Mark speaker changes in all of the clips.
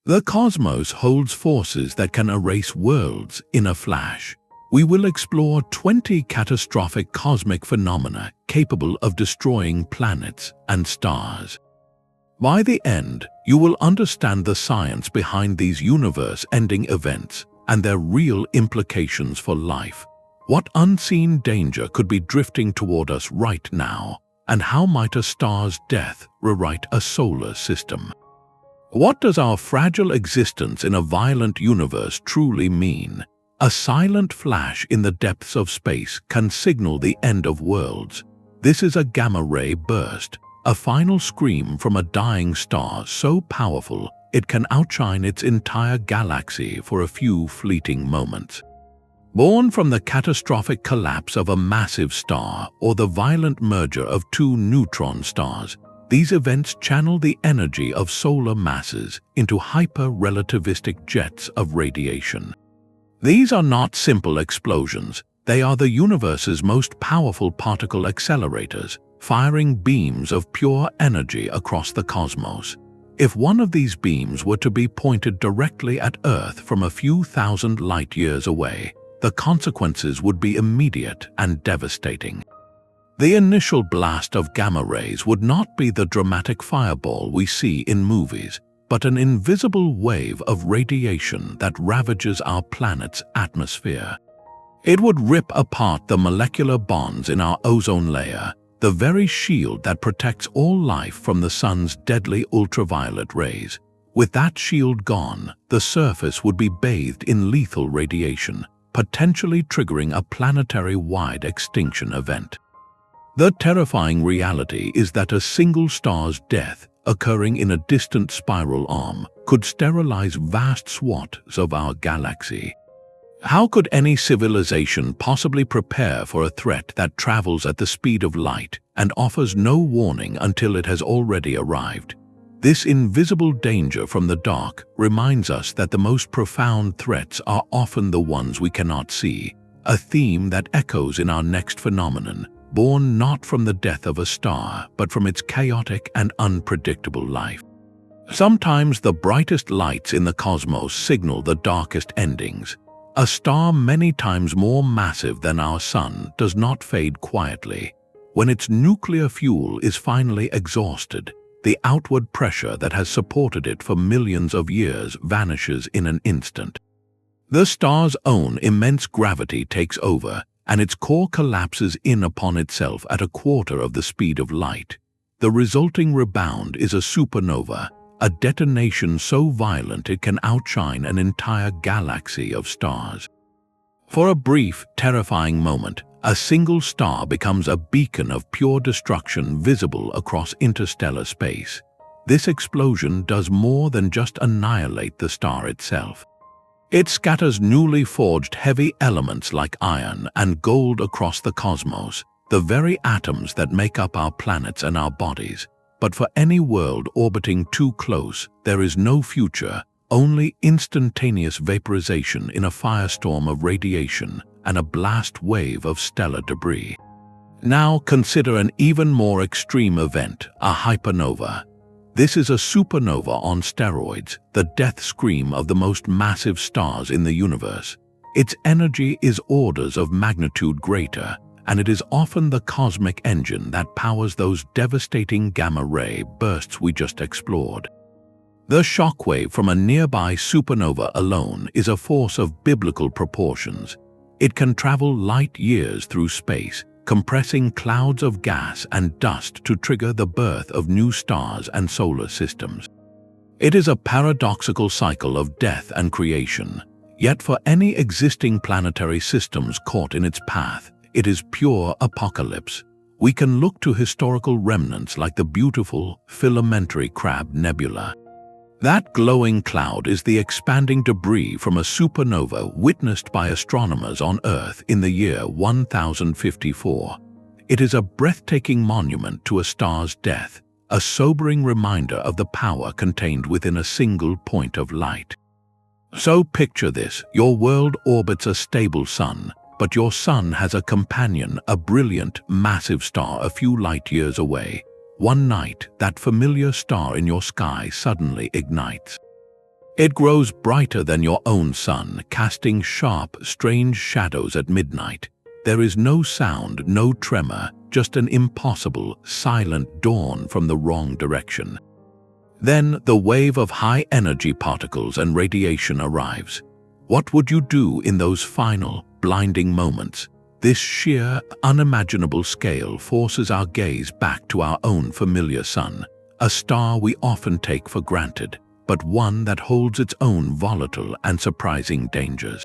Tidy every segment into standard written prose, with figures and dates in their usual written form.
Speaker 1: The cosmos holds forces that can erase worlds in a flash. We will explore 20 catastrophic cosmic phenomena capable of destroying planets and stars. By the end, you will understand the science behind these universe-ending events and their real implications for life. What unseen danger could be drifting toward us right now, and how might a star's death rewrite a solar system? What does our fragile existence in a violent universe truly mean? A silent flash in the depths of space can signal the end of worlds. This is a gamma-ray burst, a final scream from a dying star so powerful it can outshine its entire galaxy for a few fleeting moments. Born from the catastrophic collapse of a massive star or the violent merger of two neutron stars, these events channel the energy of solar masses into hyper-relativistic jets of radiation. These are not simple explosions, they are the universe's most powerful particle accelerators, firing beams of pure energy across the cosmos. If one of these beams were to be pointed directly at Earth from a few thousand light-years away, the consequences would be immediate and devastating. The initial blast of gamma rays would not be the dramatic fireball we see in movies, but an invisible wave of radiation that ravages our planet's atmosphere. It would rip apart the molecular bonds in our ozone layer, the very shield that protects all life from the sun's deadly ultraviolet rays. With that shield gone, the surface would be bathed in lethal radiation, potentially triggering a planetary-wide extinction event. The terrifying reality is that a single star's death, occurring in a distant spiral arm, could sterilize vast swaths of our galaxy. How could any civilization possibly prepare for a threat that travels at the speed of light and offers no warning until it has already arrived? This invisible danger from the dark reminds us that the most profound threats are often the ones we cannot see, a theme that echoes in our next phenomenon, born not from the death of a star, but from its chaotic and unpredictable life. Sometimes the brightest lights in the cosmos signal the darkest endings. A star many times more massive than our Sun does not fade quietly. When its nuclear fuel is finally exhausted, the outward pressure that has supported it for millions of years vanishes in an instant. The star's own immense gravity takes over, and its core collapses in upon itself at a quarter of the speed of light. The resulting rebound is a supernova, a detonation so violent it can outshine an entire galaxy of stars. For a brief, terrifying moment, a single star becomes a beacon of pure destruction visible across interstellar space. This explosion does more than just annihilate the star itself. It scatters newly forged heavy elements like iron and gold across the cosmos, the very atoms that make up our planets and our bodies. But for any world orbiting too close, there is no future, only instantaneous vaporization in a firestorm of radiation and a blast wave of stellar debris. Now consider an even more extreme event, a hypernova. This is a supernova on steroids, the death scream of the most massive stars in the universe. Its energy is orders of magnitude greater, and it is often the cosmic engine that powers those devastating gamma-ray bursts we just explored. The shockwave from a nearby supernova alone is a force of biblical proportions. It can travel light years through space, compressing clouds of gas and dust to trigger the birth of new stars and solar systems. It is a paradoxical cycle of death and creation, yet for any existing planetary systems caught in its path, it is pure apocalypse. We can look to historical remnants like the beautiful filamentary Crab Nebula. That glowing cloud is the expanding debris from a supernova witnessed by astronomers on Earth in the year 1054. It is a breathtaking monument to a star's death, a sobering reminder of the power contained within a single point of light. So picture this: your world orbits a stable sun, but your sun has a companion, a brilliant, massive star a few light years away. One night, that familiar star in your sky suddenly ignites. It grows brighter than your own sun, casting sharp, strange shadows at midnight. There is no sound, no tremor, just an impossible, silent dawn from the wrong direction. Then the wave of high-energy particles and radiation arrives. What would you do in those final, blinding moments? This sheer, unimaginable scale forces our gaze back to our own familiar sun, a star we often take for granted, but one that holds its own volatile and surprising dangers.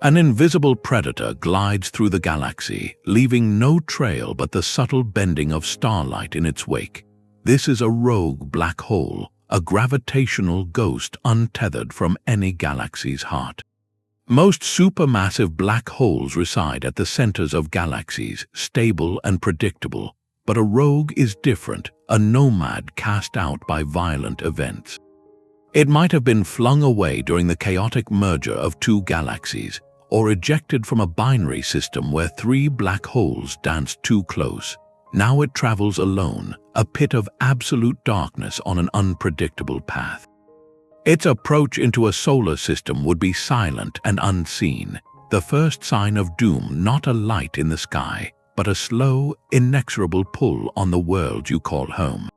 Speaker 1: An invisible predator glides through the galaxy, leaving no trail but the subtle bending of starlight in its wake. This is a rogue black hole, a gravitational ghost untethered from any galaxy's heart. Most supermassive black holes reside at the centers of galaxies, stable and predictable. But a rogue is different, a nomad cast out by violent events. It might have been flung away during the chaotic merger of two galaxies, or ejected from a binary system where three black holes danced too close. Now it travels alone, a pit of absolute darkness on an unpredictable path. Its approach into a solar system would be silent and unseen, the first sign of doom, not a light in the sky, but a slow, inexorable pull on the world you call home.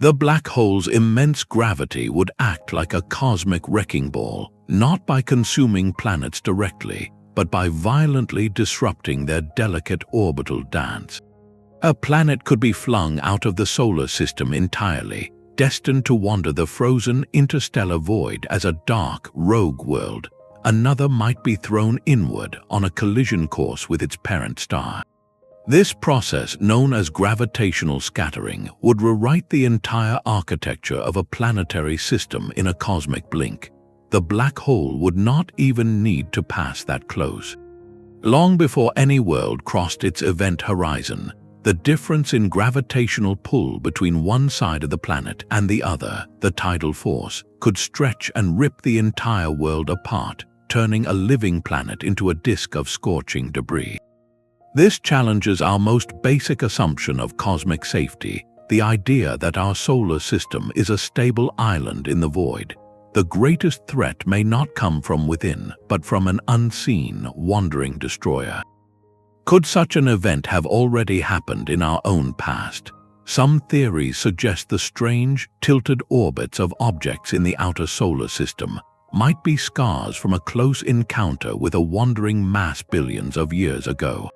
Speaker 1: The black hole's immense gravity would act like a cosmic wrecking ball, not by consuming planets directly, but by violently disrupting their delicate orbital dance. A planet could be flung out of the solar system entirely, destined to wander the frozen interstellar void as a dark, rogue world. Another might be thrown inward on a collision course with its parent star. This process, known as gravitational scattering, would rewrite the entire architecture of a planetary system in a cosmic blink. The black hole would not even need to pass that close. Long before any world crossed its event horizon, the difference in gravitational pull between one side of the planet and the other, the tidal force, could stretch and rip the entire world apart, turning a living planet into a disk of scorching debris. This challenges our most basic assumption of cosmic safety, the idea that our solar system is a stable island in the void. The greatest threat may not come from within, but from an unseen, wandering destroyer. Could such an event have already happened in our own past? Some theories suggest the strange, tilted orbits of objects in the outer solar system might be scars from a close encounter with a wandering mass billions of years ago.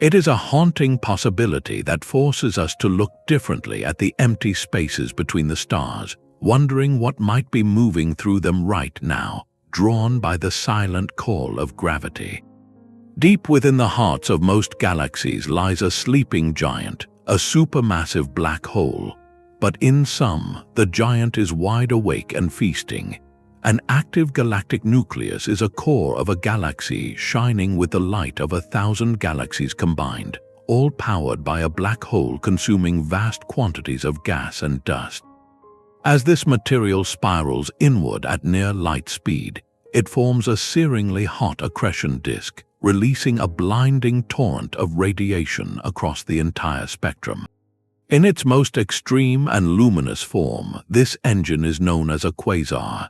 Speaker 1: It is a haunting possibility that forces us to look differently at the empty spaces between the stars, wondering what might be moving through them right now, drawn by the silent call of gravity. Deep within the hearts of most galaxies lies a sleeping giant, a supermassive black hole. But in some, the giant is wide awake and feasting. An active galactic nucleus is a core of a galaxy shining with the light of 1,000 galaxies combined, all powered by a black hole consuming vast quantities of gas and dust. As this material spirals inward at near light speed, it forms a searingly hot accretion disk, releasing a blinding torrent of radiation across the entire spectrum. In its most extreme and luminous form, this engine is known as a quasar.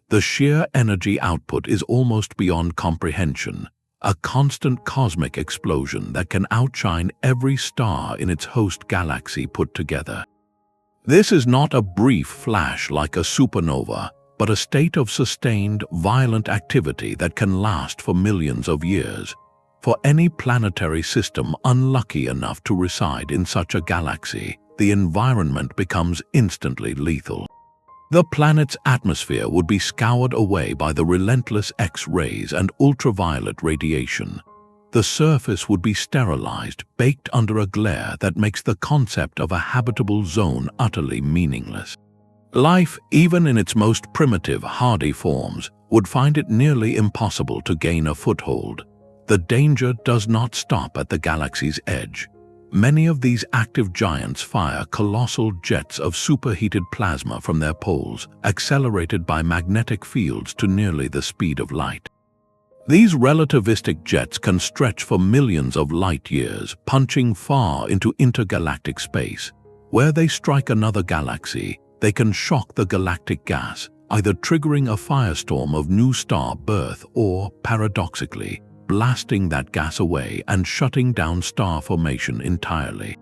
Speaker 1: The sheer energy output is almost beyond comprehension, a constant cosmic explosion that can outshine every star in its host galaxy put together. This is not a brief flash like a supernova, but a state of sustained, violent activity that can last for millions of years. For any planetary system unlucky enough to reside in such a galaxy, the environment becomes instantly lethal. The planet's atmosphere would be scoured away by the relentless X-rays and ultraviolet radiation. The surface would be sterilized, baked under a glare that makes the concept of a habitable zone utterly meaningless. Life, even in its most primitive, hardy forms, would find it nearly impossible to gain a foothold. The danger does not stop at the galaxy's edge. Many of these active giants fire colossal jets of superheated plasma from their poles, accelerated by magnetic fields to nearly the speed of light. These relativistic jets can stretch for millions of light years, punching far into intergalactic space. Where they strike another galaxy, they can shock the galactic gas, either triggering a firestorm of new star birth or, paradoxically, blasting that gas away and shutting down star formation entirely.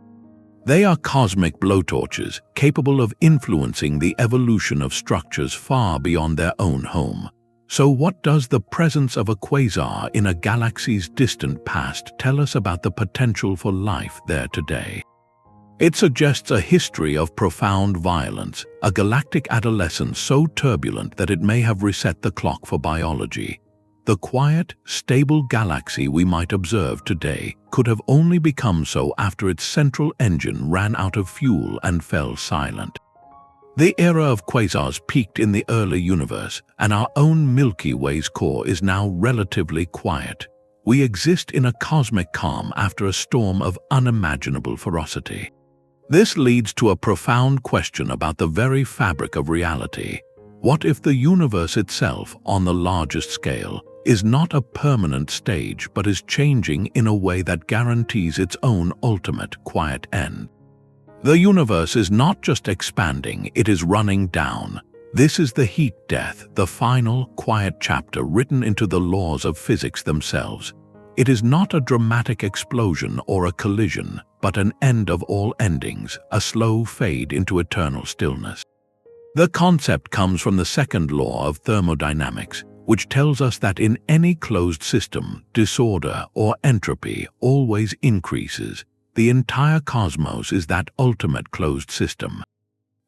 Speaker 1: They are cosmic blowtorches capable of influencing the evolution of structures far beyond their own home. So what does the presence of a quasar in a galaxy's distant past tell us about the potential for life there today? It suggests a history of profound violence, a galactic adolescence so turbulent that it may have reset the clock for biology. The quiet, stable galaxy we might observe today could have only become so after its central engine ran out of fuel and fell silent. The era of quasars peaked in the early universe, and our own Milky Way's core is now relatively quiet. We exist in a cosmic calm after a storm of unimaginable ferocity. This leads to a profound question about the very fabric of reality. What if the universe itself, on the largest scale, is not a permanent stage but is changing in a way that guarantees its own ultimate quiet end? The universe is not just expanding, it is running down. This is the heat death, the final, quiet chapter written into the laws of physics themselves. It is not a dramatic explosion or a collision, but an end of all endings, a slow fade into eternal stillness. The concept comes from the second law of thermodynamics, which tells us that in any closed system, disorder or entropy always increases. The entire cosmos is that ultimate closed system.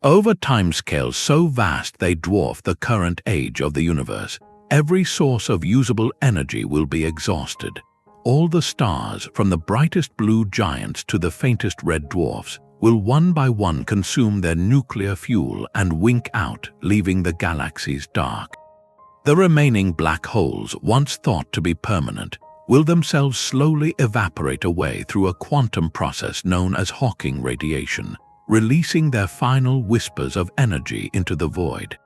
Speaker 1: Over timescales so vast they dwarf the current age of the universe, every source of usable energy will be exhausted. All the stars, from the brightest blue giants to the faintest red dwarfs, will one by one consume their nuclear fuel and wink out, leaving the galaxies dark. The remaining black holes, once thought to be permanent, will themselves slowly evaporate away through a quantum process known as Hawking radiation, releasing their final whispers of energy into the void.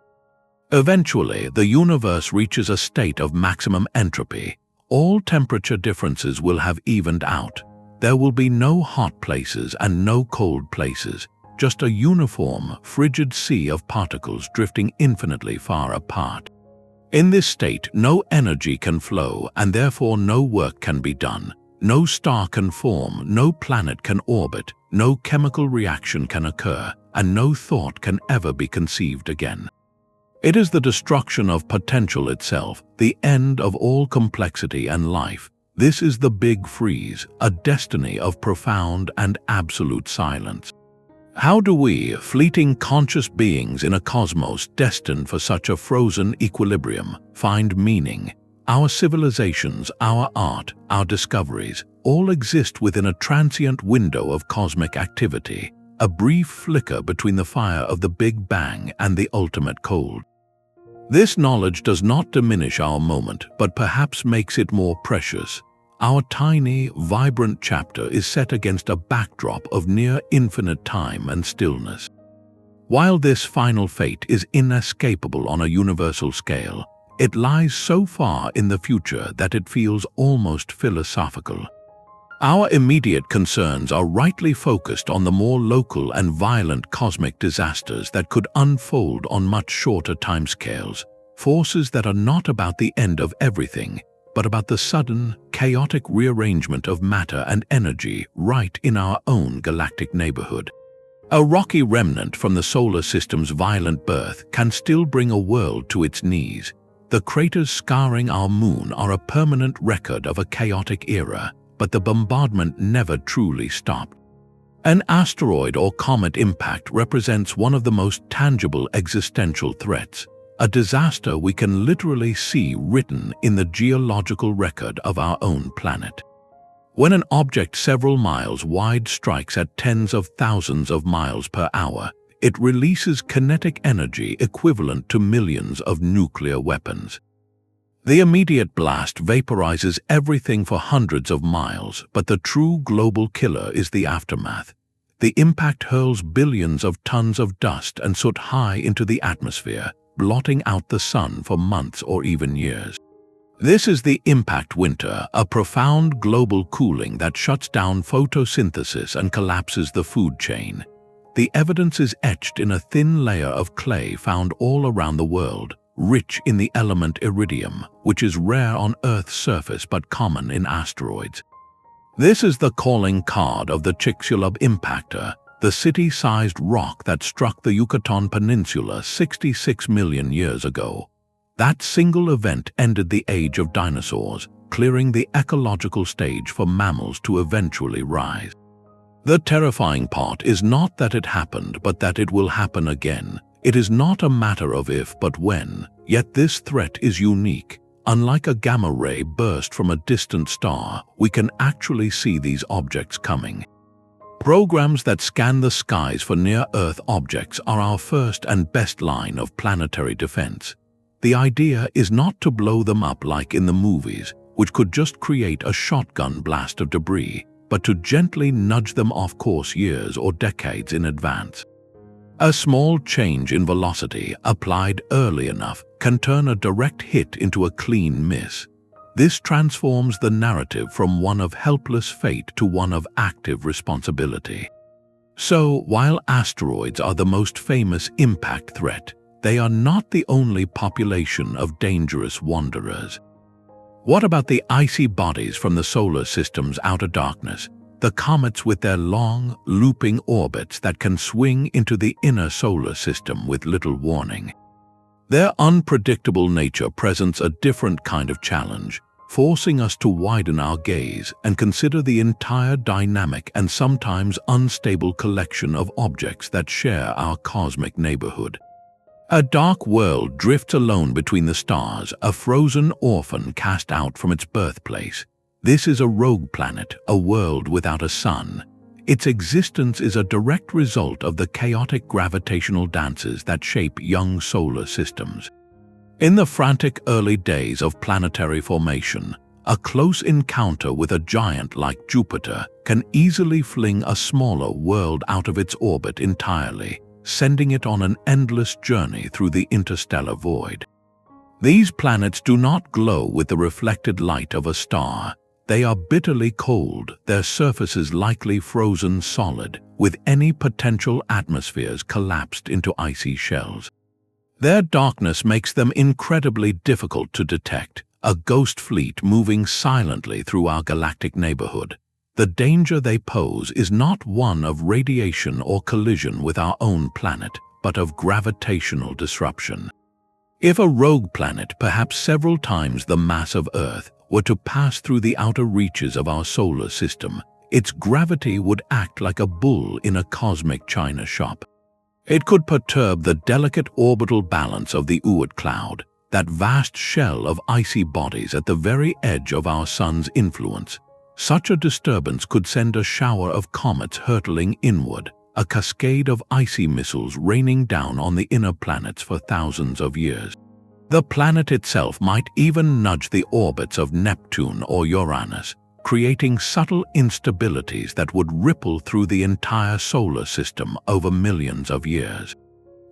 Speaker 1: Eventually, the universe reaches a state of maximum entropy. All temperature differences will have evened out. There will be no hot places and no cold places, just a uniform, frigid sea of particles drifting infinitely far apart. In this state, no energy can flow, and therefore no work can be done. No star can form, no planet can orbit, no chemical reaction can occur, and no thought can ever be conceived again. It is the destruction of potential itself, the end of all complexity and life. This is the Big Freeze, a destiny of profound and absolute silence. How do we, fleeting conscious beings in a cosmos destined for such a frozen equilibrium, find meaning? Our civilizations, our art, our discoveries, all exist within a transient window of cosmic activity, a brief flicker between the fire of the Big Bang and the ultimate cold. This knowledge does not diminish our moment, but perhaps makes it more precious. Our tiny, vibrant chapter is set against a backdrop of near-infinite time and stillness. While this final fate is inescapable on a universal scale, it lies so far in the future that it feels almost philosophical. Our immediate concerns are rightly focused on the more local and violent cosmic disasters that could unfold on much shorter timescales, forces that are not about the end of everything, but about the sudden, chaotic rearrangement of matter and energy right in our own galactic neighborhood. A rocky remnant from the solar system's violent birth can still bring a world to its knees. The craters scarring our moon are a permanent record of a chaotic era, but the bombardment never truly stopped. An asteroid or comet impact represents one of the most tangible existential threats, a disaster we can literally see written in the geological record of our own planet. When an object several miles wide strikes at tens of thousands of miles per hour, it releases kinetic energy equivalent to millions of nuclear weapons. The immediate blast vaporizes everything for hundreds of miles, but the true global killer is the aftermath. The impact hurls billions of tons of dust and soot high into the atmosphere, blotting out the sun for months or even years. This is the impact winter, a profound global cooling that shuts down photosynthesis and collapses the food chain. The evidence is etched in a thin layer of clay found all around the world, rich in the element iridium, which is rare on Earth's surface but common in asteroids. This is the calling card of the Chicxulub impactor, the city-sized rock that struck the Yucatan Peninsula 66 million years ago. That single event ended the age of dinosaurs, clearing the ecological stage for mammals to eventually rise. The terrifying part is not that it happened, but that it will happen again. It is not a matter of if but when, yet this threat is unique. Unlike a gamma ray burst from a distant star, we can actually see these objects coming. Programs that scan the skies for near-Earth objects are our first and best line of planetary defense. The idea is not to blow them up like in the movies, which could just create a shotgun blast of debris, but to gently nudge them off course years or decades in advance. A small change in velocity applied early enough can turn a direct hit into a clean miss. This transforms the narrative from one of helpless fate to one of active responsibility. So, while asteroids are the most famous impact threat, they are not the only population of dangerous wanderers. What about the icy bodies from the solar system's outer darkness, the comets with their long, looping orbits that can swing into the inner solar system with little warning? Their unpredictable nature presents a different kind of challenge, forcing us to widen our gaze and consider the entire dynamic and sometimes unstable collection of objects that share our cosmic neighborhood. A dark world drifts alone between the stars, a frozen orphan cast out from its birthplace. This is a rogue planet, a world without a sun. Its existence is a direct result of the chaotic gravitational dances that shape young solar systems. In the frantic early days of planetary formation, a close encounter with a giant like Jupiter can easily fling a smaller world out of its orbit entirely, sending it on an endless journey through the interstellar void. These planets do not glow with the reflected light of a star. They are bitterly cold, their surfaces likely frozen solid, with any potential atmospheres collapsed into icy shells. Their darkness makes them incredibly difficult to detect, a ghost fleet moving silently through our galactic neighborhood. The danger they pose is not one of radiation or collision with our own planet, but of gravitational disruption. If a rogue planet, perhaps several times the mass of Earth, were to pass through the outer reaches of our solar system, its gravity would act like a bull in a cosmic china shop. It could perturb the delicate orbital balance of the Oort cloud, that vast shell of icy bodies at the very edge of our sun's influence. Such a disturbance could send a shower of comets hurtling inward, a cascade of icy missiles raining down on the inner planets for thousands of years. The planet itself might even nudge the orbits of Neptune or Uranus, creating subtle instabilities that would ripple through the entire solar system over millions of years.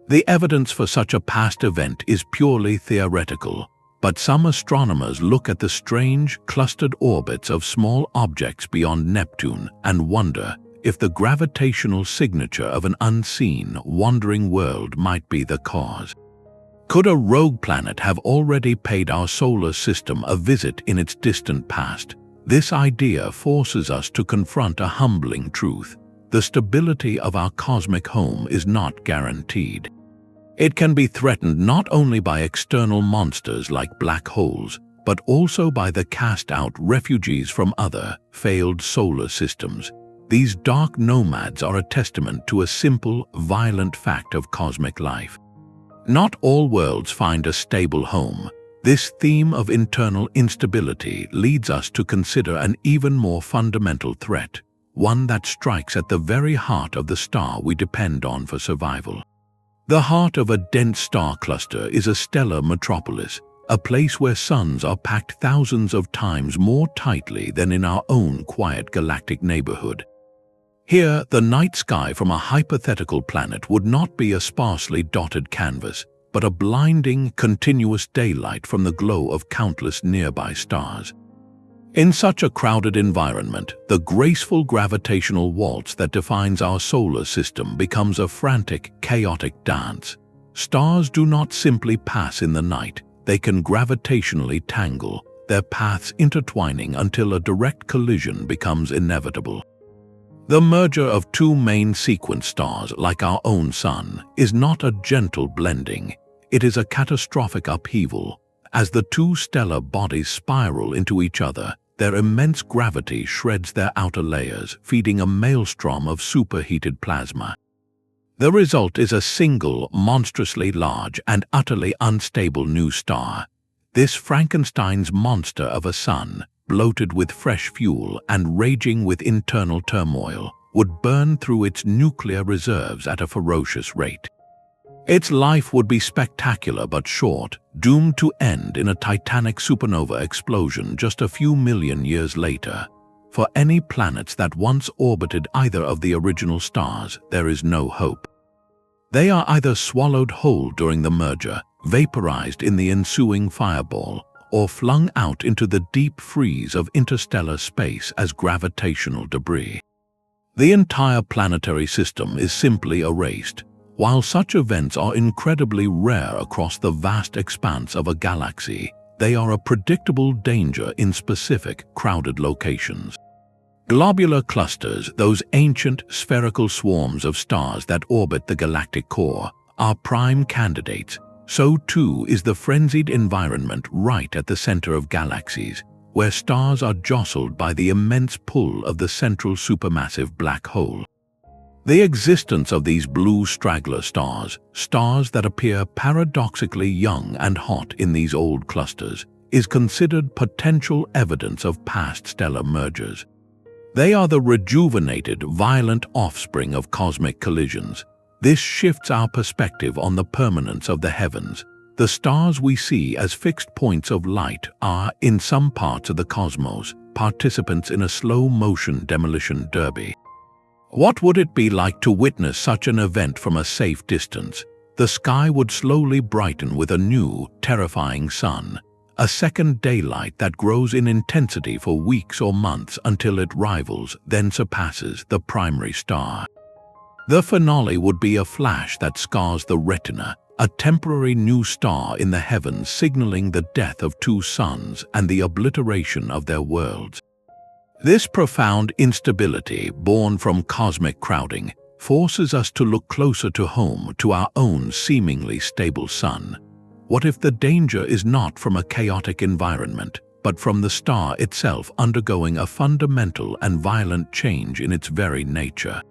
Speaker 1: The evidence for such a past event is purely theoretical, but some astronomers look at the strange, clustered orbits of small objects beyond Neptune and wonder if the gravitational signature of an unseen, wandering world might be the cause. Could a rogue planet have already paid our solar system a visit in its distant past? This idea forces us to confront a humbling truth. The stability of our cosmic home is not guaranteed. It can be threatened not only by external monsters like black holes, but also by the cast-out refugees from other, failed solar systems. These dark nomads are a testament to a simple, violent fact of cosmic life. Not all worlds find a stable home. This theme of internal instability leads us to consider an even more fundamental threat, one that strikes at the very heart of the star we depend on for survival. The heart of a dense star cluster is a stellar metropolis, a place where suns are packed thousands of times more tightly than in our own quiet galactic neighborhood. Here, the night sky from a hypothetical planet would not be a sparsely dotted canvas, but a blinding, continuous daylight from the glow of countless nearby stars. In such a crowded environment, the graceful gravitational waltz that defines our solar system becomes a frantic, chaotic dance. Stars do not simply pass in the night, they can gravitationally tangle, their paths intertwining until a direct collision becomes inevitable. The merger of two main sequence stars like our own Sun is not a gentle blending, it is a catastrophic upheaval. As the two stellar bodies spiral into each other, their immense gravity shreds their outer layers, feeding a maelstrom of superheated plasma. The result is a single, monstrously large and utterly unstable new star. This Frankenstein's monster of a sun, bloated with fresh fuel and raging with internal turmoil, would burn through its nuclear reserves at a ferocious rate. Its life would be spectacular but short, doomed to end in a titanic supernova explosion just a few million years later. For any planets that once orbited either of the original stars, there is no hope. They are either swallowed whole during the merger, vaporized in the ensuing fireball, or flung out into the deep freeze of interstellar space as gravitational debris. The entire planetary system is simply erased. While such events are incredibly rare across the vast expanse of a galaxy, they are a predictable danger in specific, crowded locations. Globular clusters, those ancient, spherical swarms of stars that orbit the galactic core, are prime candidates. So too is the frenzied environment right at the center of galaxies, where stars are jostled by the immense pull of the central supermassive black hole. The existence of these blue straggler stars, stars that appear paradoxically young and hot in these old clusters, is considered potential evidence of past stellar mergers. They are the rejuvenated, violent offspring of cosmic collisions. This shifts our perspective on the permanence of the heavens. The stars we see as fixed points of light are, in some parts of the cosmos, participants in a slow-motion demolition derby. What would it be like to witness such an event from a safe distance? The sky would slowly brighten with a new, terrifying sun, a second daylight that grows in intensity for weeks or months until it rivals, then surpasses, the primary star. The finale would be a flash that scars the retina, a temporary new star in the heavens signaling the death of two suns and the obliteration of their worlds. This profound instability, born from cosmic crowding, forces us to look closer to home, to our own seemingly stable sun. What if the danger is not from a chaotic environment, but from the star itself undergoing a fundamental and violent change in its very nature?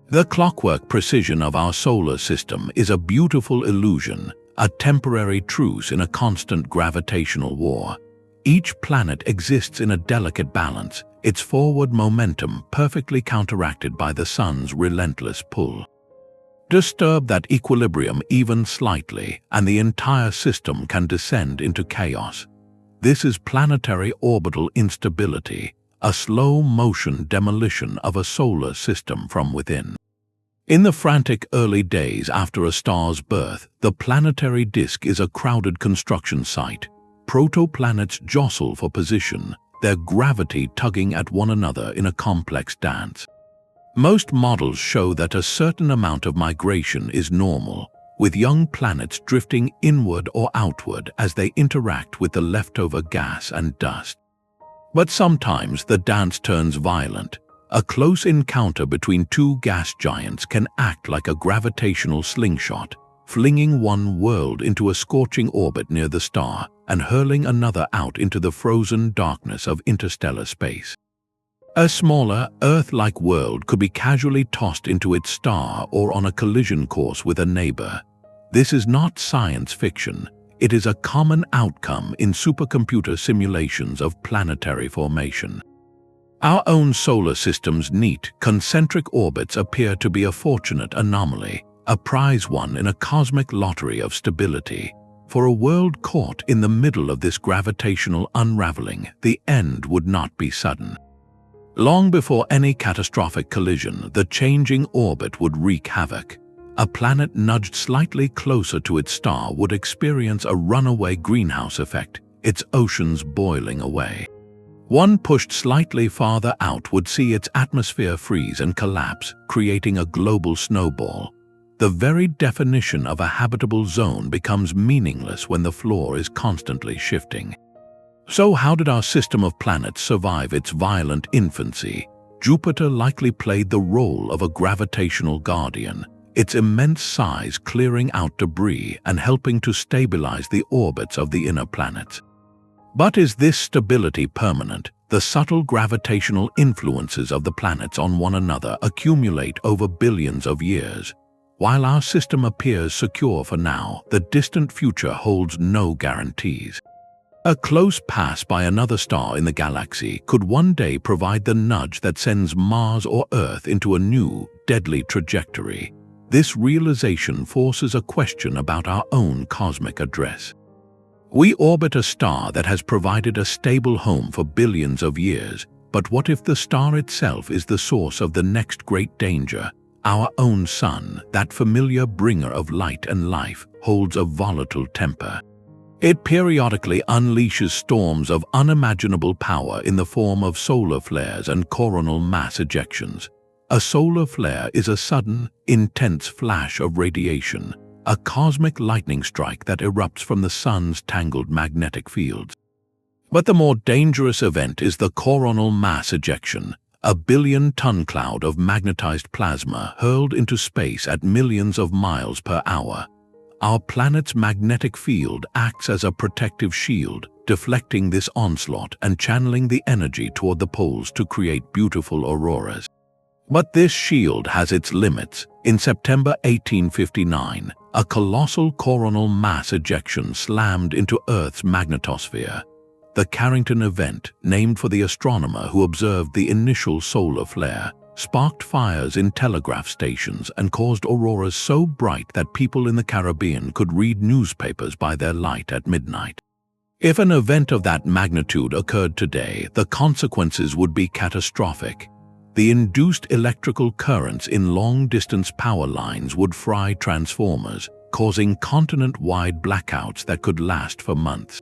Speaker 1: The clockwork precision of our solar system is a beautiful illusion, a temporary truce in a constant gravitational war. Each planet exists in a delicate balance, its forward momentum perfectly counteracted by the sun's relentless pull. Disturb that equilibrium even slightly, and the entire system can descend into chaos. This is planetary orbital instability, a slow-motion demolition of a solar system from within. In the frantic early days after a star's birth, the planetary disk is a crowded construction site. Protoplanets jostle for position, their gravity tugging at one another in a complex dance. Most models show that a certain amount of migration is normal, with young planets drifting inward or outward as they interact with the leftover gas and dust. But sometimes the dance turns violent. A close encounter between two gas giants can act like a gravitational slingshot, flinging one world into a scorching orbit near the star and hurling another out into the frozen darkness of interstellar space. A smaller, Earth-like world could be casually tossed into its star or on a collision course with a neighbor. This is not science fiction. It is a common outcome in supercomputer simulations of planetary formation. Our own solar system's neat, concentric orbits appear to be a fortunate anomaly, a prize won in a cosmic lottery of stability. For a world caught in the middle of this gravitational unraveling, the end would not be sudden. Long before any catastrophic collision, the changing orbit would wreak havoc. A planet nudged slightly closer to its star would experience a runaway greenhouse effect, its oceans boiling away. One pushed slightly farther out would see its atmosphere freeze and collapse, creating a global snowball. The very definition of a habitable zone becomes meaningless when the floor is constantly shifting. So how did our system of planets survive its violent infancy? Jupiter likely played the role of a gravitational guardian, its immense size clearing out debris and helping to stabilize the orbits of the inner planets. But is this stability permanent? The subtle gravitational influences of the planets on one another accumulate over billions of years. While our system appears secure for now, the distant future holds no guarantees. A close pass by another star in the galaxy could one day provide the nudge that sends Mars or Earth into a new, deadly trajectory. This realization forces a question about our own cosmic address. We orbit a star that has provided a stable home for billions of years, but what if the star itself is the source of the next great danger? Our own sun, that familiar bringer of light and life, holds a volatile temper. It periodically unleashes storms of unimaginable power in the form of solar flares and coronal mass ejections. A solar flare is a sudden, intense flash of radiation, a cosmic lightning strike that erupts from the sun's tangled magnetic fields. But the more dangerous event is the coronal mass ejection, a billion-ton cloud of magnetized plasma hurled into space at millions of miles per hour. Our planet's magnetic field acts as a protective shield, deflecting this onslaught and channeling the energy toward the poles to create beautiful auroras. But this shield has its limits. In September 1859, a colossal coronal mass ejection slammed into Earth's magnetosphere. The Carrington event, named for the astronomer who observed the initial solar flare, sparked fires in telegraph stations and caused auroras so bright that people in the Caribbean could read newspapers by their light at midnight. If an event of that magnitude occurred today, the consequences would be catastrophic. The induced electrical currents in long-distance power lines would fry transformers, causing continent-wide blackouts that could last for months.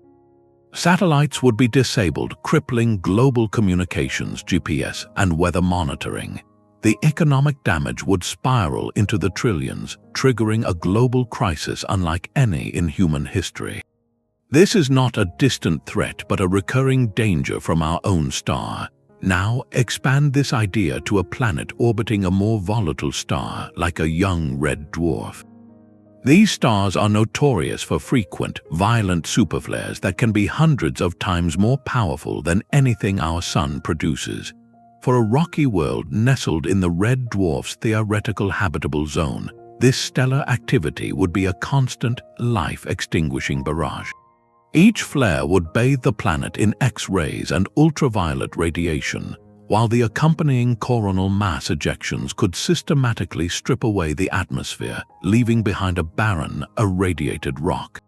Speaker 1: Satellites would be disabled, crippling global communications, GPS, and weather monitoring. The economic damage would spiral into the trillions, triggering a global crisis unlike any in human history. This is not a distant threat but a recurring danger from our own star. Now expand this idea to a planet orbiting a more volatile star like a young red dwarf. These stars are notorious for frequent, violent superflares that can be hundreds of times more powerful than anything our sun produces. For a rocky world nestled in the red dwarf's theoretical habitable zone, this stellar activity would be a constant, life-extinguishing barrage. Each flare would bathe the planet in X-rays and ultraviolet radiation, while the accompanying coronal mass ejections could systematically strip away the atmosphere, leaving behind a barren, irradiated rock.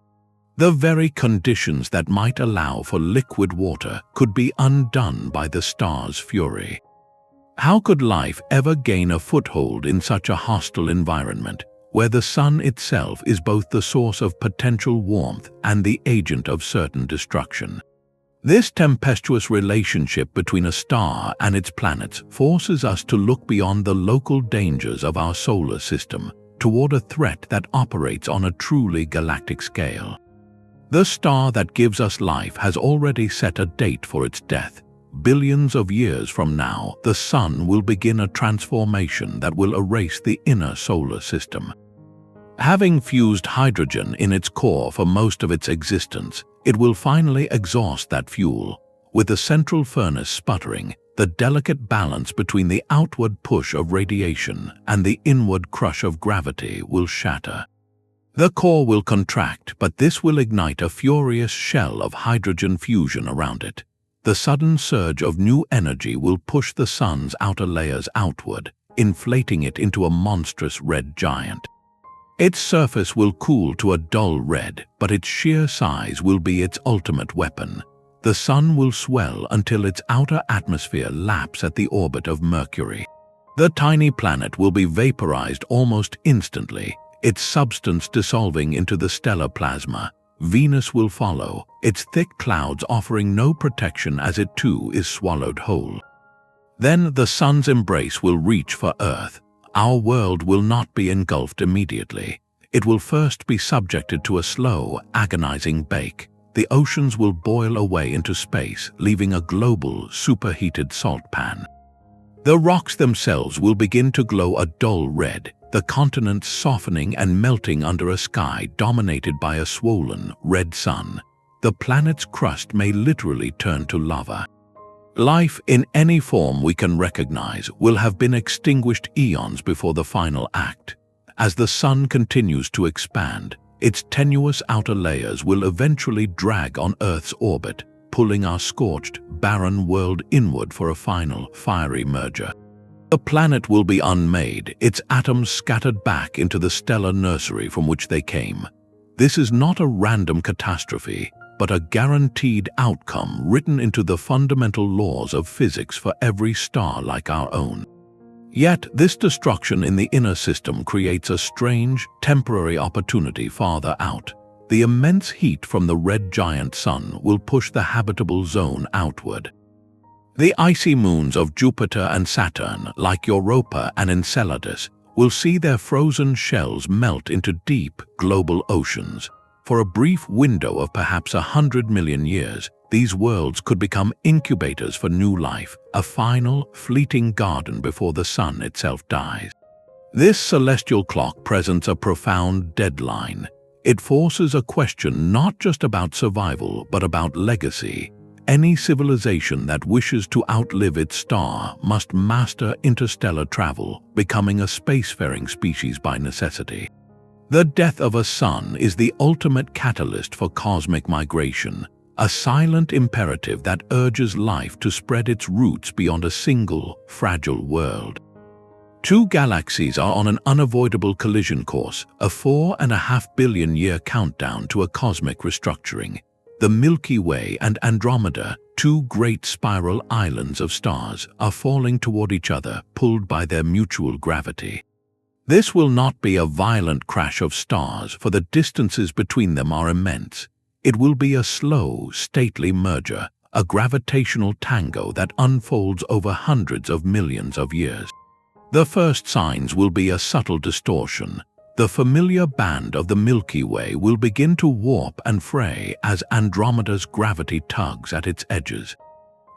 Speaker 1: The very conditions that might allow for liquid water could be undone by the star's fury. How could life ever gain a foothold in such a hostile environment, where the sun itself is both the source of potential warmth and the agent of certain destruction? This tempestuous relationship between a star and its planets forces us to look beyond the local dangers of our solar system toward a threat that operates on a truly galactic scale. The star that gives us life has already set a date for its death. Billions of years from now, the sun will begin a transformation that will erase the inner solar system. Having fused hydrogen in its core for most of its existence, it will finally exhaust that fuel. With the central furnace sputtering, the delicate balance between the outward push of radiation and the inward crush of gravity will shatter. The core will contract, but this will ignite a furious shell of hydrogen fusion around it. The sudden surge of new energy will push the sun's outer layers outward, inflating it into a monstrous red giant. Its surface will cool to a dull red, but its sheer size will be its ultimate weapon. The sun will swell until its outer atmosphere laps at the orbit of Mercury. The tiny planet will be vaporized almost instantly, its substance dissolving into the stellar plasma. Venus will follow, its thick clouds offering no protection as it too is swallowed whole. Then the Sun's embrace will reach for Earth. Our world will not be engulfed immediately. It will first be subjected to a slow, agonizing bake. The oceans will boil away into space, leaving a global, superheated salt pan. The rocks themselves will begin to glow a dull red, the continents softening and melting under a sky dominated by a swollen, red sun. The planet's crust may literally turn to lava. Life in any form we can recognize will have been extinguished eons before the final act. As the Sun continues to expand, its tenuous outer layers will eventually drag on Earth's orbit, pulling our scorched, barren world inward for a final, fiery merger. The planet will be unmade, its atoms scattered back into the stellar nursery from which they came. This is not a random catastrophe, but a guaranteed outcome written into the fundamental laws of physics for every star like our own. Yet, this destruction in the inner system creates a strange, temporary opportunity farther out. The immense heat from the red giant sun will push the habitable zone outward. The icy moons of Jupiter and Saturn, like Europa and Enceladus, will see their frozen shells melt into deep, global oceans. For a brief window of perhaps 100 million years, these worlds could become incubators for new life, a final, fleeting garden before the sun itself dies. This celestial clock presents a profound deadline. It forces a question not just about survival, but about legacy. Any civilization that wishes to outlive its star must master interstellar travel, becoming a spacefaring species by necessity. The death of a sun is the ultimate catalyst for cosmic migration, a silent imperative that urges life to spread its roots beyond a single, fragile world. Two galaxies are on an unavoidable collision course, a 4.5 billion-year countdown to a cosmic restructuring. The Milky Way and Andromeda, two great spiral islands of stars, are falling toward each other, pulled by their mutual gravity. This will not be a violent crash of stars, for the distances between them are immense. It will be a slow, stately merger, a gravitational tango that unfolds over hundreds of millions of years. The first signs will be a subtle distortion. The familiar band of the Milky Way will begin to warp and fray as Andromeda's gravity tugs at its edges.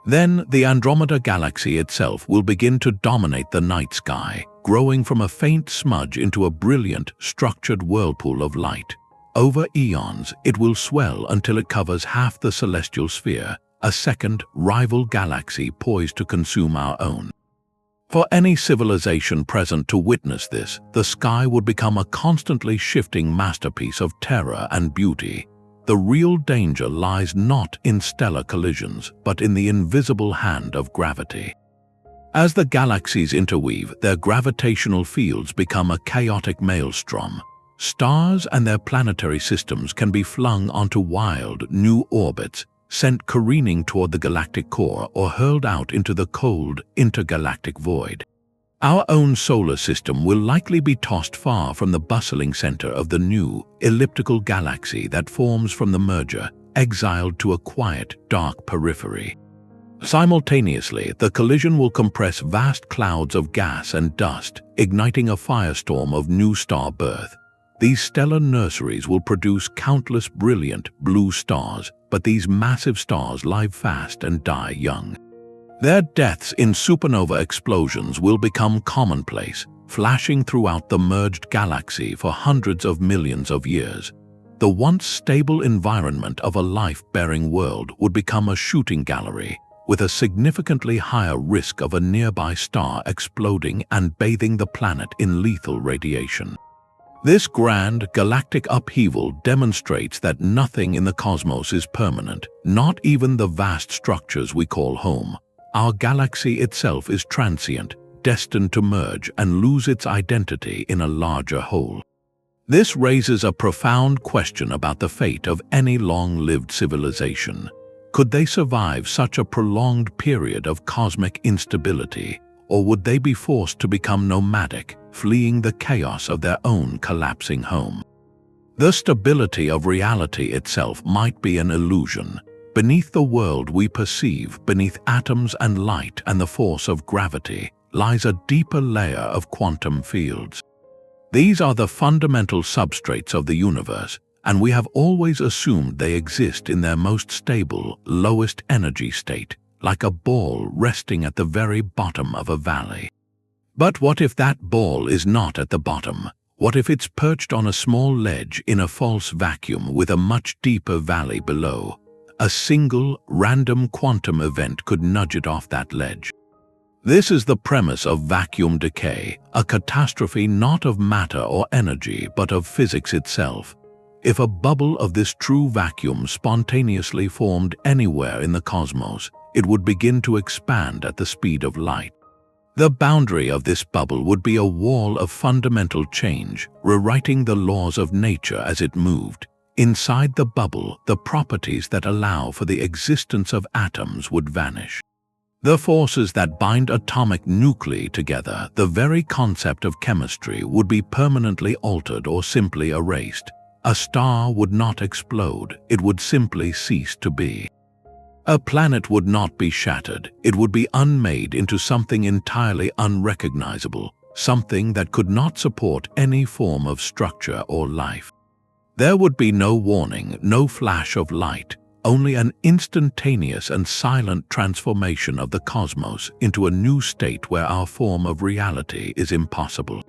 Speaker 1: Then the Andromeda galaxy itself will begin to dominate the night sky, growing from a faint smudge into a brilliant, structured whirlpool of light. Over eons, it will swell until it covers half the celestial sphere, a second, rival galaxy poised to consume our own. For any civilization present to witness this, the sky would become a constantly shifting masterpiece of terror and beauty. The real danger lies not in stellar collisions, but in the invisible hand of gravity. As the galaxies interweave, their gravitational fields become a chaotic maelstrom. Stars and their planetary systems can be flung onto wild, new orbits, sent careening toward the galactic core, or hurled out into the cold, intergalactic void. Our own solar system will likely be tossed far from the bustling center of the new, elliptical galaxy that forms from the merger, exiled to a quiet, dark periphery. Simultaneously, the collision will compress vast clouds of gas and dust, igniting a firestorm of new star birth. These stellar nurseries will produce countless brilliant, blue stars, but these massive stars live fast and die young. Their deaths in supernova explosions will become commonplace, flashing throughout the merged galaxy for hundreds of millions of years. The once stable environment of a life-bearing world would become a shooting gallery, with a significantly higher risk of a nearby star exploding and bathing the planet in lethal radiation. This grand galactic upheaval demonstrates that nothing in the cosmos is permanent, not even the vast structures we call home. Our galaxy itself is transient, destined to merge and lose its identity in a larger whole. This raises a profound question about the fate of any long-lived civilization. Could they survive such a prolonged period of cosmic instability, or would they be forced to become nomadic, fleeing the chaos of their own collapsing home? The stability of reality itself might be an illusion. Beneath the world we perceive, beneath atoms and light and the force of gravity, lies a deeper layer of quantum fields. These are the fundamental substrates of the universe, and we have always assumed they exist in their most stable, lowest energy state, like a ball resting at the very bottom of a valley. But what if that ball is not at the bottom? What if it's perched on a small ledge in a false vacuum with a much deeper valley below? A single, random quantum event could nudge it off that ledge. This is the premise of vacuum decay, a catastrophe not of matter or energy but of physics itself. If a bubble of this true vacuum spontaneously formed anywhere in the cosmos, it would begin to expand at the speed of light. The boundary of this bubble would be a wall of fundamental change, rewriting the laws of nature as it moved. Inside the bubble, the properties that allow for the existence of atoms would vanish. The forces that bind atomic nuclei together, the very concept of chemistry, would be permanently altered or simply erased. A star would not explode, it would simply cease to be. A planet would not be shattered, it would be unmade into something entirely unrecognizable, something that could not support any form of structure or life. There would be no warning, no flash of light, only an instantaneous and silent transformation of the cosmos into a new state where our form of reality is impossible.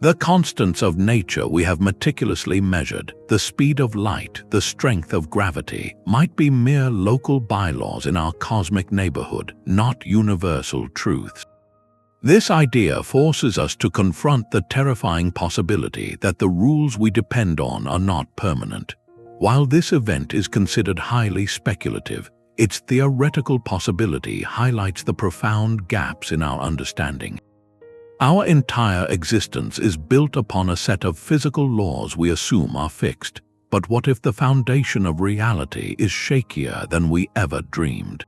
Speaker 1: The constants of nature we have meticulously measured, the speed of light, the strength of gravity, might be mere local bylaws in our cosmic neighborhood, not universal truths. This idea forces us to confront the terrifying possibility that the rules we depend on are not permanent. While this event is considered highly speculative, its theoretical possibility highlights the profound gaps in our understanding. Our entire existence is built upon a set of physical laws we assume are fixed, but what if the foundation of reality is shakier than we ever dreamed?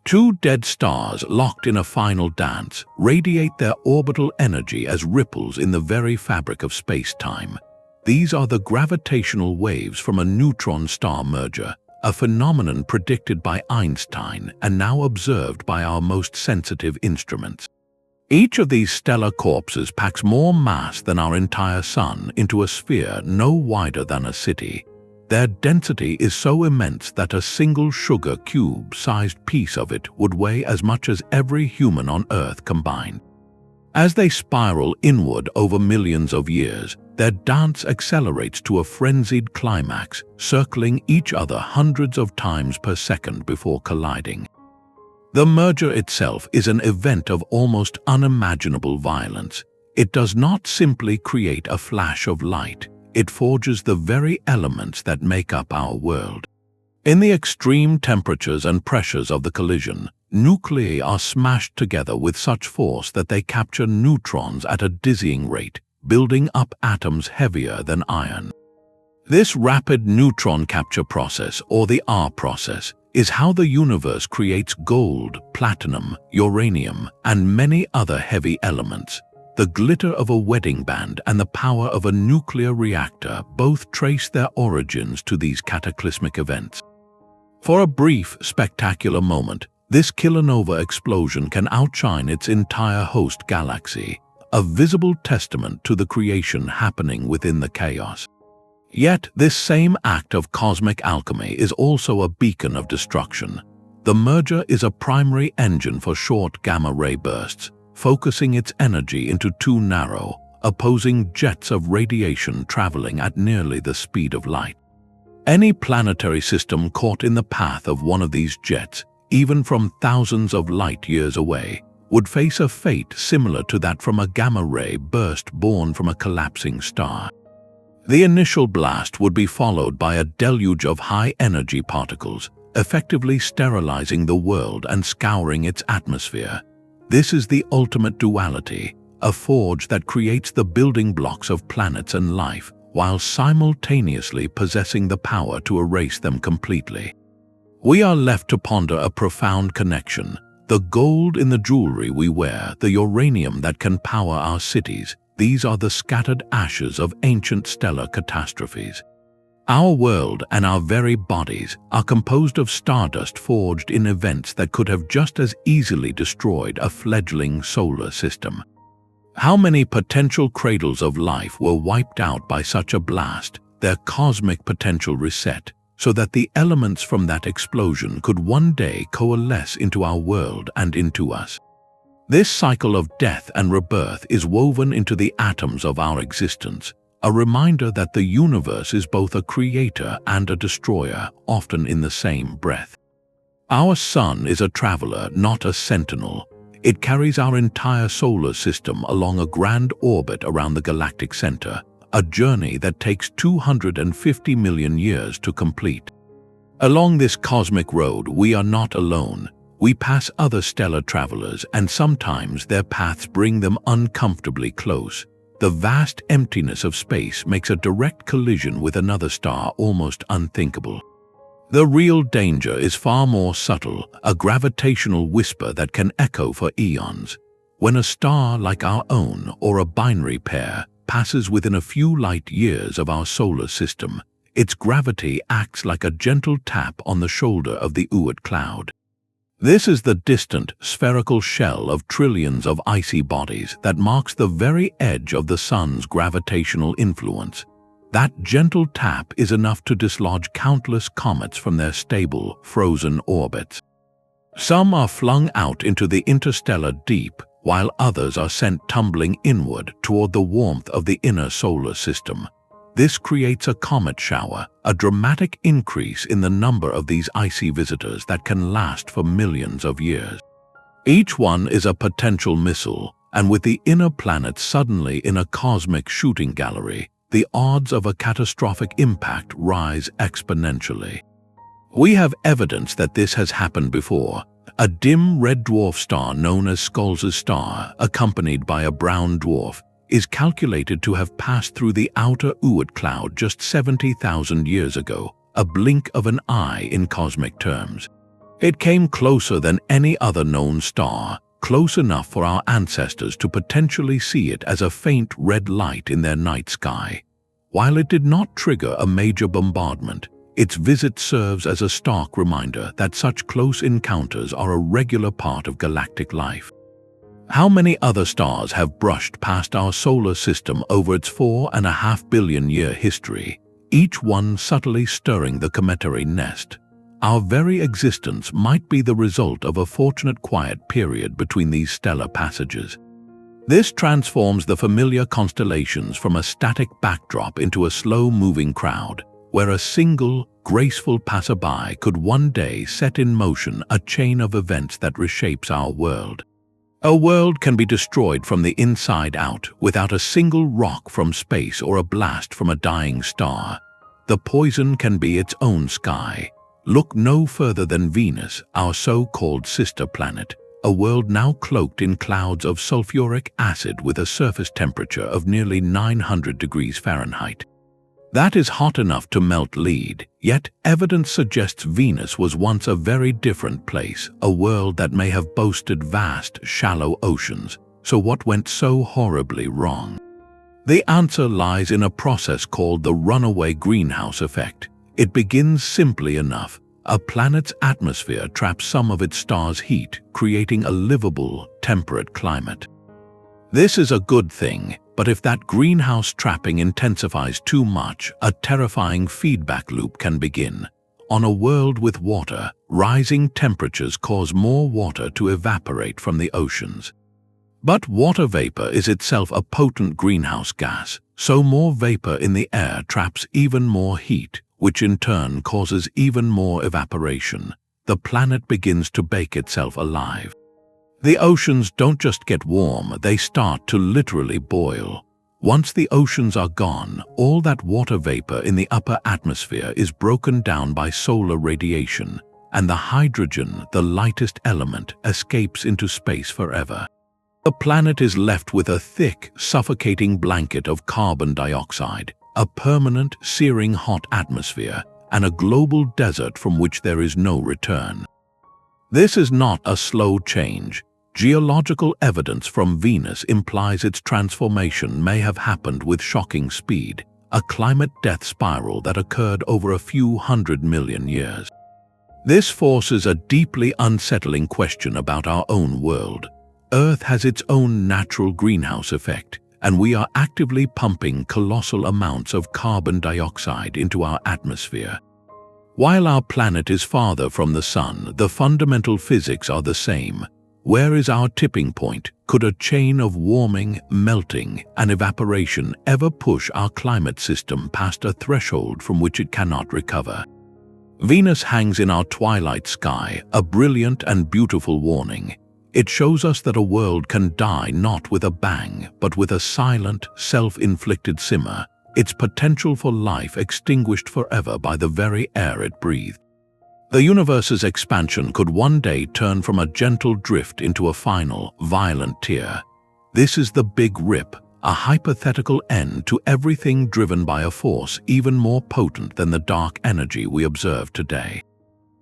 Speaker 1: Two dead stars locked in a final dance radiate their orbital energy as ripples in the very fabric of space-time. These are the gravitational waves from a neutron-star merger, a phenomenon predicted by Einstein and now observed by our most sensitive instruments. Each of these stellar corpses packs more mass than our entire sun into a sphere no wider than a city. Their density is so immense that a single sugar cube-sized piece of it would weigh as much as every human on Earth combined. As they spiral inward over millions of years, their dance accelerates to a frenzied climax, circling each other hundreds of times per second before colliding. The merger itself is an event of almost unimaginable violence. It does not simply create a flash of light, it forges the very elements that make up our world. In the extreme temperatures and pressures of the collision, nuclei are smashed together with such force that they capture neutrons at a dizzying rate, building up atoms heavier than iron. This rapid neutron capture process, or the R process, is how the universe creates gold, platinum, uranium, and many other heavy elements. The glitter of a wedding band and the power of a nuclear reactor both trace their origins to these cataclysmic events. For a brief, spectacular moment, this kilonova explosion can outshine its entire host galaxy, a visible testament to the creation happening within the chaos. Yet, this same act of cosmic alchemy is also a beacon of destruction. The merger is a primary engine for short gamma-ray bursts, focusing its energy into two narrow, opposing jets of radiation traveling at nearly the speed of light. Any planetary system caught in the path of one of these jets, even from thousands of light-years away, would face a fate similar to that from a gamma-ray burst born from a collapsing star. The initial blast would be followed by a deluge of high-energy particles, effectively sterilizing the world and scouring its atmosphere. This is the ultimate duality, a forge that creates the building blocks of planets and life, while simultaneously possessing the power to erase them completely. We are left to ponder a profound connection: the gold in the jewelry we wear, the uranium that can power our cities, these are the scattered ashes of ancient stellar catastrophes. Our world and our very bodies are composed of stardust forged in events that could have just as easily destroyed a fledgling solar system. How many potential cradles of life were wiped out by such a blast, their cosmic potential reset, so that the elements from that explosion could one day coalesce into our world and into us? This cycle of death and rebirth is woven into the atoms of our existence, a reminder that the universe is both a creator and a destroyer, often in the same breath. Our sun is a traveler, not a sentinel. It carries our entire solar system along a grand orbit around the galactic center, a journey that takes 250 million years to complete. Along this cosmic road, we are not alone. We pass other stellar travelers, and sometimes their paths bring them uncomfortably close. The vast emptiness of space makes a direct collision with another star almost unthinkable. The real danger is far more subtle, a gravitational whisper that can echo for eons. When a star like our own, or a binary pair, passes within a few light years of our solar system, its gravity acts like a gentle tap on the shoulder of the Oort cloud. This is the distant, spherical shell of trillions of icy bodies that marks the very edge of the sun's gravitational influence. That gentle tap is enough to dislodge countless comets from their stable, frozen orbits. Some are flung out into the interstellar deep, while others are sent tumbling inward toward the warmth of the inner solar system. This creates a comet shower, a dramatic increase in the number of these icy visitors that can last for millions of years. Each one is a potential missile, and with the inner planets suddenly in a cosmic shooting gallery, the odds of a catastrophic impact rise exponentially. We have evidence that this has happened before. A dim red dwarf star known as Skol's star, accompanied by a brown dwarf, is calculated to have passed through the outer Oort cloud just 70,000 years ago, a blink of an eye in cosmic terms. It came closer than any other known star, close enough for our ancestors to potentially see it as a faint red light in their night sky. While it did not trigger a major bombardment, its visit serves as a stark reminder that such close encounters are a regular part of galactic life. How many other stars have brushed past our solar system over its 4.5 billion-year history, each one subtly stirring the cometary nest? Our very existence might be the result of a fortunate quiet period between these stellar passages. This transforms the familiar constellations from a static backdrop into a slow-moving crowd, where a single, graceful passerby could one day set in motion a chain of events that reshapes our world. A world can be destroyed from the inside out without a single rock from space or a blast from a dying star. The poison can be its own sky. Look no further than Venus, our so-called sister planet, a world now cloaked in clouds of sulfuric acid with a surface temperature of nearly 900 degrees Fahrenheit. That is hot enough to melt lead, yet evidence suggests Venus was once a very different place, a world that may have boasted vast, shallow oceans. So what went so horribly wrong? The answer lies in a process called the runaway greenhouse effect. It begins simply enough. A planet's atmosphere traps some of its star's heat, creating a livable, temperate climate. This is a good thing. But if that greenhouse trapping intensifies too much, a terrifying feedback loop can begin. On a world with water, rising temperatures cause more water to evaporate from the oceans. But water vapor is itself a potent greenhouse gas, so more vapor in the air traps even more heat, which in turn causes even more evaporation. The planet begins to bake itself alive. The oceans don't just get warm, they start to literally boil. Once the oceans are gone, all that water vapor in the upper atmosphere is broken down by solar radiation, and the hydrogen, the lightest element, escapes into space forever. The planet is left with a thick, suffocating blanket of carbon dioxide, a permanent, searing hot atmosphere, and a global desert from which there is no return. This is not a slow change. Geological evidence from Venus implies its transformation may have happened with shocking speed, a climate death spiral that occurred over a few 100 million years. This forces a deeply unsettling question about our own world. Earth has its own natural greenhouse effect, and we are actively pumping colossal amounts of carbon dioxide into our atmosphere. While our planet is farther from the sun, the fundamental physics are the same. Where is our tipping point? Could a chain of warming, melting, and evaporation ever push our climate system past a threshold from which it cannot recover? Venus hangs in our twilight sky, a brilliant and beautiful warning. It shows us that a world can die not with a bang, but with a silent, self-inflicted simmer, its potential for life extinguished forever by the very air it breathed. The universe's expansion could one day turn from a gentle drift into a final, violent tear. This is the Big Rip, a hypothetical end to everything driven by a force even more potent than the dark energy we observe today.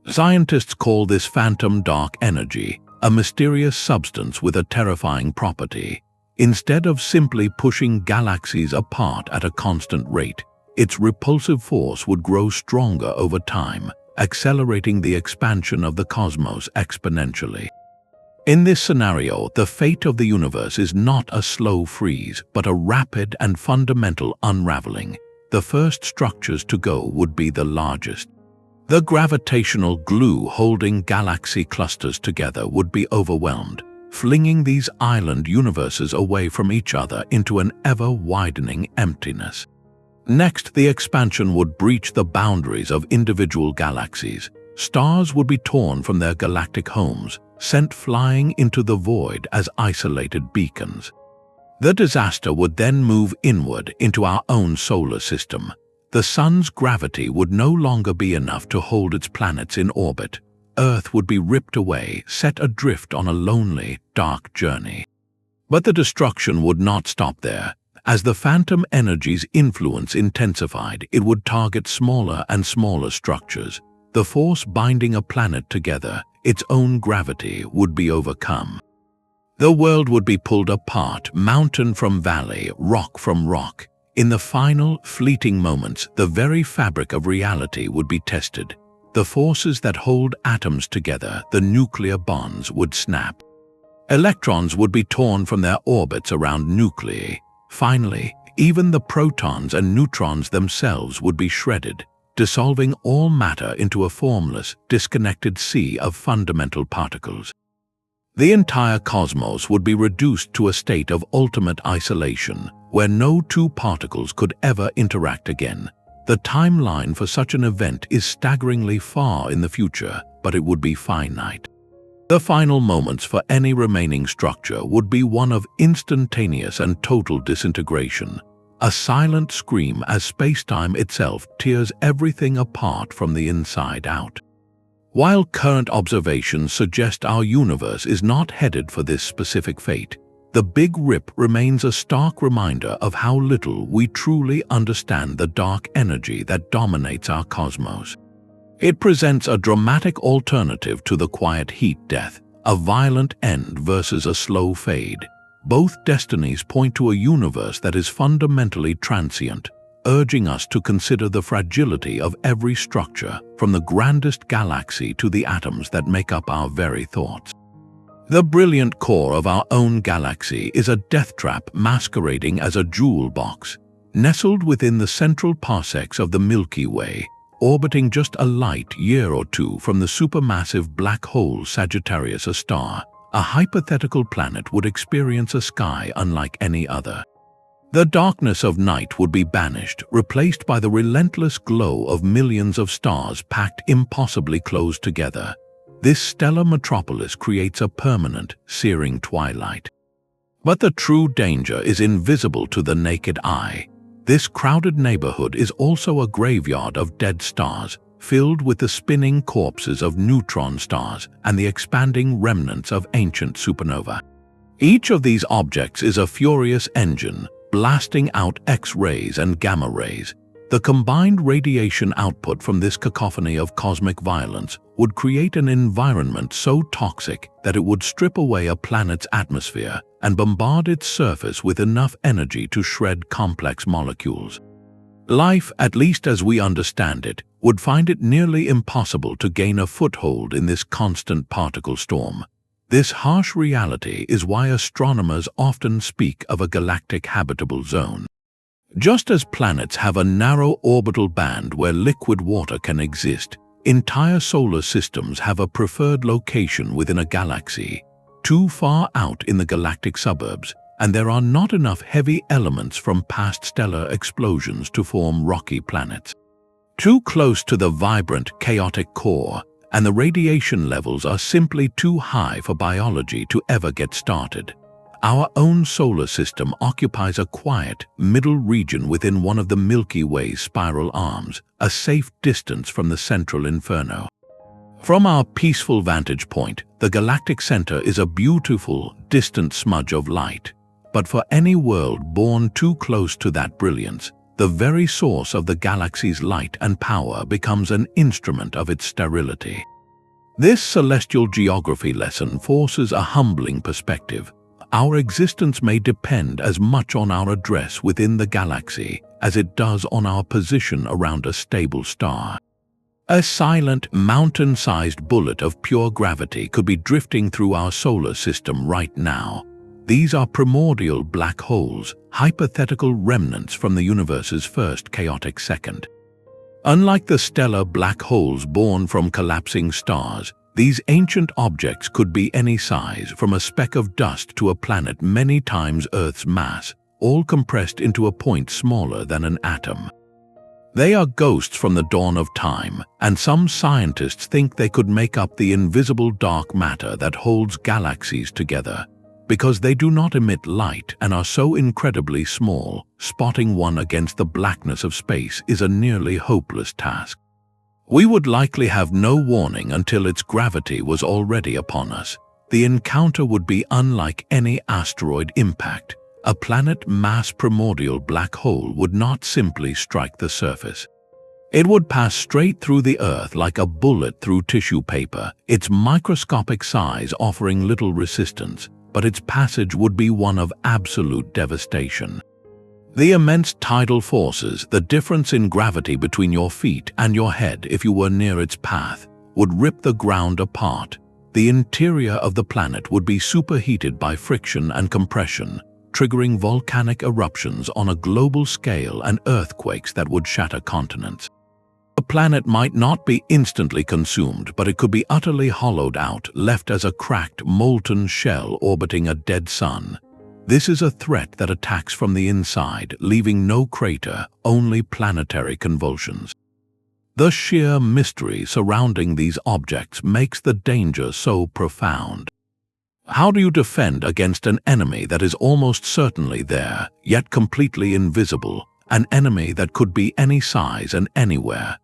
Speaker 1: Scientists call this phantom dark energy, a mysterious substance with a terrifying property. Instead of simply pushing galaxies apart at a constant rate, its repulsive force would grow stronger over time, accelerating the expansion of the cosmos exponentially. In this scenario, the fate of the universe is not a slow freeze, but a rapid and fundamental unraveling. The first structures to go would be the largest. The gravitational glue holding galaxy clusters together would be overwhelmed, flinging these island universes away from each other into an ever-widening emptiness. Next, the expansion would breach the boundaries of individual galaxies. Stars would be torn from their galactic homes, sent flying into the void as isolated beacons. The disaster would then move inward into our own solar system. The Sun's gravity would no longer be enough to hold its planets in orbit. Earth would be ripped away, set adrift on a lonely, dark journey. But the destruction would not stop there. As the phantom energy's influence intensified, it would target smaller and smaller structures. The force binding a planet together, its own gravity, would be overcome. The world would be pulled apart, mountain from valley, rock from rock. In the final, fleeting moments, the very fabric of reality would be tested. The forces that hold atoms together, the nuclear bonds, would snap. Electrons would be torn from their orbits around nuclei. Finally, even the protons and neutrons themselves would be shredded, dissolving all matter into a formless, disconnected sea of fundamental particles. The entire cosmos would be reduced to a state of ultimate isolation, where no two particles could ever interact again. The timeline for such an event is staggeringly far in the future, but it would be finite. The final moments for any remaining structure would be one of instantaneous and total disintegration, a silent scream as space-time itself tears everything apart from the inside out. While current observations suggest our universe is not headed for this specific fate, the Big Rip remains a stark reminder of how little we truly understand the dark energy that dominates our cosmos. It presents a dramatic alternative to the quiet heat death, a violent end versus a slow fade. Both destinies point to a universe that is fundamentally transient, urging us to consider the fragility of every structure, from the grandest galaxy to the atoms that make up our very thoughts. The brilliant core of our own galaxy is a death trap masquerading as a jewel box. Nestled within the central parsecs of the Milky Way, orbiting just a light year or two from the supermassive black hole Sagittarius, a star, a hypothetical planet would experience a sky unlike any other. The darkness of night would be banished, replaced by the relentless glow of millions of stars packed impossibly close together. This stellar metropolis creates a permanent, searing twilight. But the true danger is invisible to the naked eye. This crowded neighborhood is also a graveyard of dead stars, filled with the spinning corpses of neutron stars and the expanding remnants of ancient supernovae. Each of these objects is a furious engine, blasting out X-rays and gamma rays. The combined radiation output from this cacophony of cosmic violence would create an environment so toxic that it would strip away a planet's atmosphere and bombard its surface with enough energy to shred complex molecules. Life, at least as we understand it, would find it nearly impossible to gain a foothold in this constant particle storm. This harsh reality is why astronomers often speak of a galactic habitable zone. Just as planets have a narrow orbital band where liquid water can exist, entire solar systems have a preferred location within a galaxy, too far out in the galactic suburbs, and there are not enough heavy elements from past stellar explosions to form rocky planets. Too close to the vibrant, chaotic core, and the radiation levels are simply too high for biology to ever get started. Our own solar system occupies a quiet, middle region within one of the Milky Way's spiral arms, a safe distance from the central inferno. From our peaceful vantage point, the galactic center is a beautiful, distant smudge of light. But for any world born too close to that brilliance, the very source of the galaxy's light and power becomes an instrument of its sterility. This celestial geography lesson forces a humbling perspective. Our existence may depend as much on our address within the galaxy as it does on our position around a stable star. A silent, mountain-sized bullet of pure gravity could be drifting through our solar system right now. These are primordial black holes, hypothetical remnants from the universe's first chaotic second. Unlike the stellar black holes born from collapsing stars, these ancient objects could be any size, from a speck of dust to a planet many times Earth's mass, all compressed into a point smaller than an atom. They are ghosts from the dawn of time, and some scientists think they could make up the invisible dark matter that holds galaxies together. Because they do not emit light and are so incredibly small, spotting one against the blackness of space is a nearly hopeless task. We would likely have no warning until its gravity was already upon us. The encounter would be unlike any asteroid impact. A planet-mass primordial black hole would not simply strike the surface. It would pass straight through the Earth like a bullet through tissue paper, its microscopic size offering little resistance, but its passage would be one of absolute devastation. The immense tidal forces, the difference in gravity between your feet and your head if you were near its path, would rip the ground apart. The interior of the planet would be superheated by friction and compression, triggering volcanic eruptions on a global scale and earthquakes that would shatter continents. The planet might not be instantly consumed, but it could be utterly hollowed out, left as a cracked, molten shell orbiting a dead sun. This is a threat that attacks from the inside, leaving no crater, only planetary convulsions. The sheer mystery surrounding these objects makes the danger so profound. How do you defend against an enemy that is almost certainly there, yet completely invisible, an enemy that could be any size and anywhere?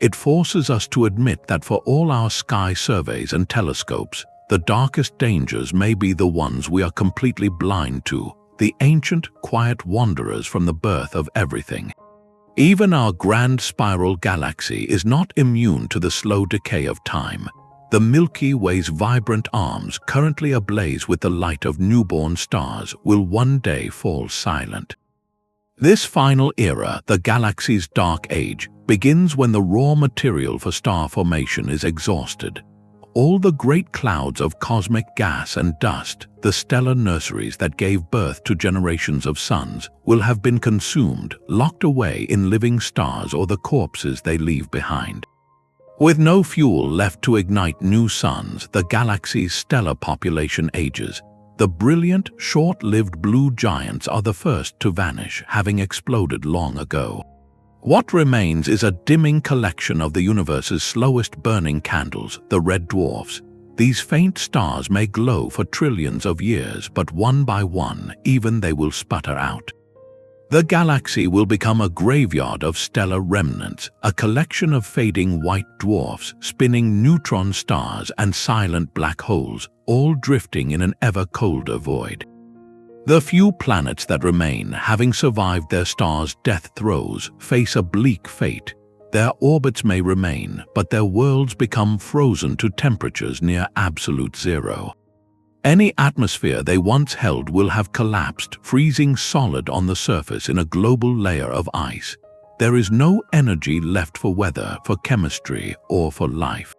Speaker 1: It forces us to admit that for all our sky surveys and telescopes, the darkest dangers may be the ones we are completely blind to, the ancient, quiet wanderers from the birth of everything. Even our grand spiral galaxy is not immune to the slow decay of time. The Milky Way's vibrant arms, currently ablaze with the light of newborn stars, will one day fall silent. This final era, the galaxy's dark age, begins when the raw material for star formation is exhausted. All the great clouds of cosmic gas and dust, the stellar nurseries that gave birth to generations of suns, will have been consumed, locked away in living stars or the corpses they leave behind. With no fuel left to ignite new suns, the galaxy's stellar population ages. The brilliant, short-lived blue giants are the first to vanish, having exploded long ago. What remains is a dimming collection of the universe's slowest burning candles, the red dwarfs. These faint stars may glow for trillions of years, but one by one, even they will sputter out. The galaxy will become a graveyard of stellar remnants, a collection of fading white dwarfs, spinning neutron stars and silent black holes, all drifting in an ever colder void. The few planets that remain, having survived their stars' death throes, face a bleak fate. Their orbits may remain, but their worlds become frozen to temperatures near absolute zero. Any atmosphere they once held will have collapsed, freezing solid on the surface in a global layer of ice. There is no energy left for weather, for chemistry, or for life.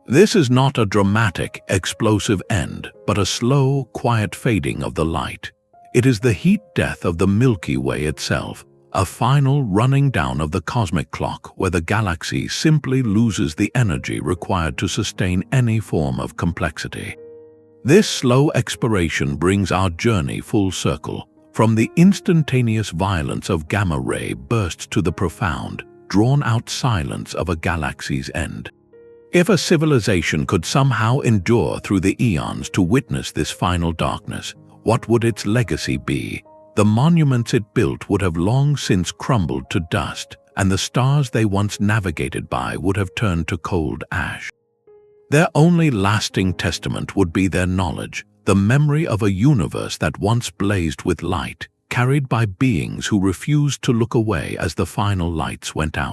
Speaker 1: This is not a dramatic, explosive end, but a slow, quiet fading of the light. It is the heat death of the Milky Way itself, a final running down of the cosmic clock where the galaxy simply loses the energy required to sustain any form of complexity. This slow expiration brings our journey full circle, from the instantaneous violence of gamma-ray bursts to the profound, drawn-out silence of a galaxy's end. If a civilization could somehow endure through the eons to witness this final darkness, what would its legacy be? The monuments it built would have long since crumbled to dust, and the stars they once navigated by would have turned to cold ash. Their only lasting testament would be their knowledge, the memory of a universe that once blazed with light, carried by beings who refused to look away as the final lights went out.